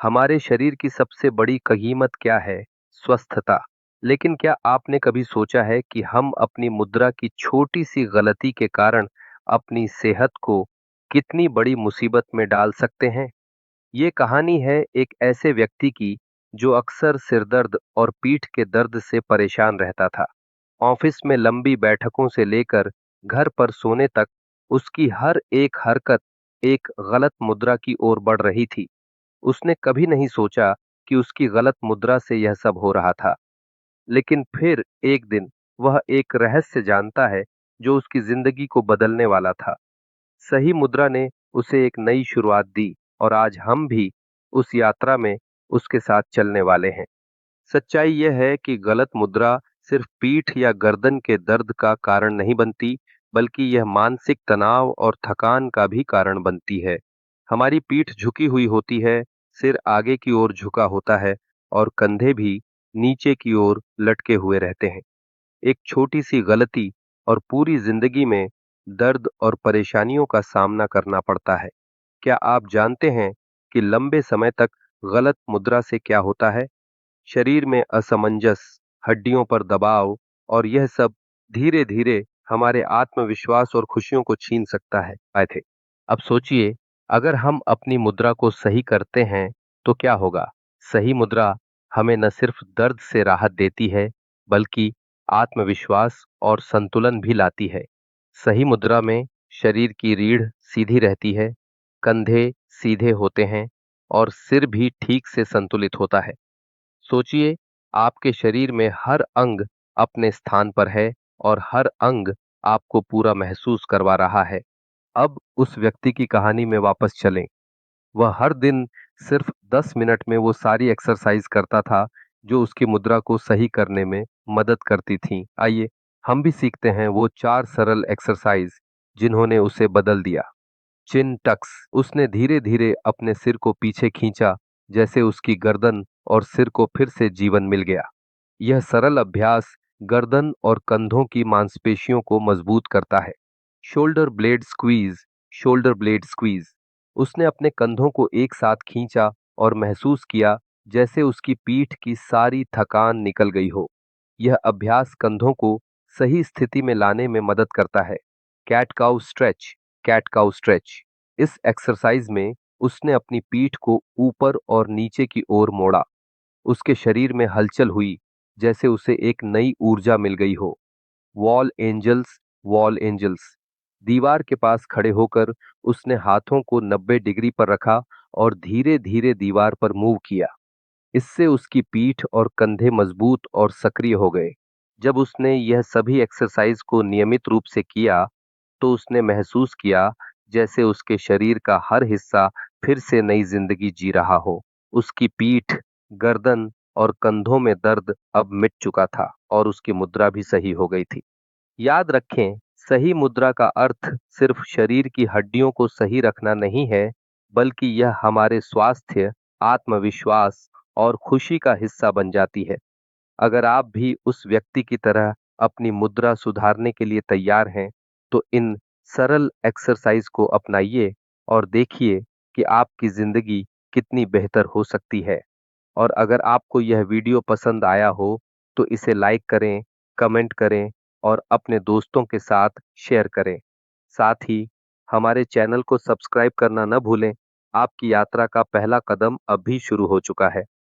हमारे शरीर की सबसे बड़ी कीमत क्या है? स्वस्थता। लेकिन क्या आपने कभी सोचा है कि हम अपनी मुद्रा की छोटी-सी गलती के कारण अपनी सेहत को कितनी बड़ी मुसीबत में डाल सकते हैं? ये कहानी है एक ऐसे व्यक्ति की जो अक्सर सिरदर्द और पीठ के दर्द से परेशान रहता था। ऑफिस में लंबी बैठकों से लेकर घर पर सोने तक उसकी हर एक हरकत एक गलत मुद्रा की ओर बढ़ रही थी। उसने कभी नहीं सोचा कि उसकी गलत मुद्रा से यह सब हो रहा था। लेकिन फिर एक दिन वह एक रहस्य जानता है जो उसकी जिंदगी को बदलने वाला था। सही मुद्रा ने उसे एक नई शुरुआत दी और आज हम भी उस यात्रा में उसके साथ चलने वाले हैं। सच्चाई यह है कि गलत मुद्रा सिर्फ पीठ या गर्दन के दर्द का कारण नहीं बनती, बल्कि यह मानसिक तनाव और थकान का भी कारण बनती है। हमारी पीठ झुकी हुई होती है, सिर आगे की ओर झुका होता है और कंधे भी नीचे की ओर लटके हुए रहते हैं। एक छोटी सी गलती और पूरी जिंदगी में दर्द और परेशानियों का सामना करना पड़ता है। क्या आप जानते हैं कि लंबे समय तक गलत मुद्रा से क्या होता है? शरीर में असमंजस, हड्डियों पर दबाव और यह सब धीरे धीरे हमारे आत्मविश्वास और खुशियों को छीन सकता है। आए थे। अब सोचिए, अगर हम अपनी मुद्रा को सही करते हैं तो क्या होगा? सही मुद्रा हमें न सिर्फ दर्द से राहत देती है, बल्कि आत्मविश्वास और संतुलन भी लाती है। सही मुद्रा में शरीर की रीढ़ सीधी रहती है, कंधे सीधे होते हैं और सिर भी ठीक से संतुलित होता है। सोचिए, आपके शरीर में हर अंग अपने स्थान पर है और हर अंग आपको पूरा महसूस करवा रहा है। अब उस व्यक्ति की कहानी में वापस चलें। वह हर दिन सिर्फ 10 मिनट में वो सारी एक्सरसाइज करता था जो उसकी मुद्रा को सही करने में मदद करती थी। आइए हम भी सीखते हैं वो 4 सरल एक्सरसाइज जिन्होंने उसे बदल दिया। चिन टक्स। उसने धीरे धीरे अपने सिर को पीछे खींचा, जैसे उसकी गर्दन और सिर को फिर से जीवन मिल गया। यह सरल अभ्यास गर्दन और कंधों की मांसपेशियों को मजबूत करता है। Shoulder blade squeeze. Shoulder blade squeeze. उसने अपने कंधों को एक साथ खींचा और महसूस किया जैसे उसकी पीठ की सारी थकान निकल गई हो। यह अभ्यास कंधों को सही स्थिति में लाने में मदद करता है। Cat cow stretch. Cat cow stretch. इस एक्सरसाइज में उसने अपनी पीठ को ऊपर और नीचे की ओर मोड़ा। उसके शरीर में हलचल हुई, जैसे उसे एक नई ऊर्जा मिल गई हो। Wall angels. Wall angels. दीवार के पास खड़े होकर उसने हाथों को 90 डिग्री पर रखा और धीरे धीरे दीवार पर मूव किया। इससे उसकी पीठ और कंधे मजबूत और सक्रिय हो गए। जब उसने यह सभी एक्सरसाइज को नियमित रूप से किया, तो उसने महसूस किया जैसे उसके शरीर का हर हिस्सा फिर से नई जिंदगी जी रहा हो। उसकी पीठ, गर्दन और कंधों में दर्द अब मिट चुका था और उसकी मुद्रा भी सही हो गई थी। याद रखें, सही मुद्रा का अर्थ सिर्फ शरीर की हड्डियों को सही रखना नहीं है, बल्कि यह हमारे स्वास्थ्य, आत्मविश्वास और खुशी का हिस्सा बन जाती है। अगर आप भी उस व्यक्ति की तरह अपनी मुद्रा सुधारने के लिए तैयार हैं, तो इन सरल एक्सरसाइज को अपनाइए और देखिए कि आपकी जिंदगी कितनी बेहतर हो सकती है। और अगर आपको यह वीडियो पसंद आया हो, तो इसे लाइक करें, कमेंट करें और अपने दोस्तों के साथ शेयर करें। साथ ही हमारे चैनल को सब्सक्राइब करना न भूलें। आपकी यात्रा का पहला कदम अब भी शुरू हो चुका है।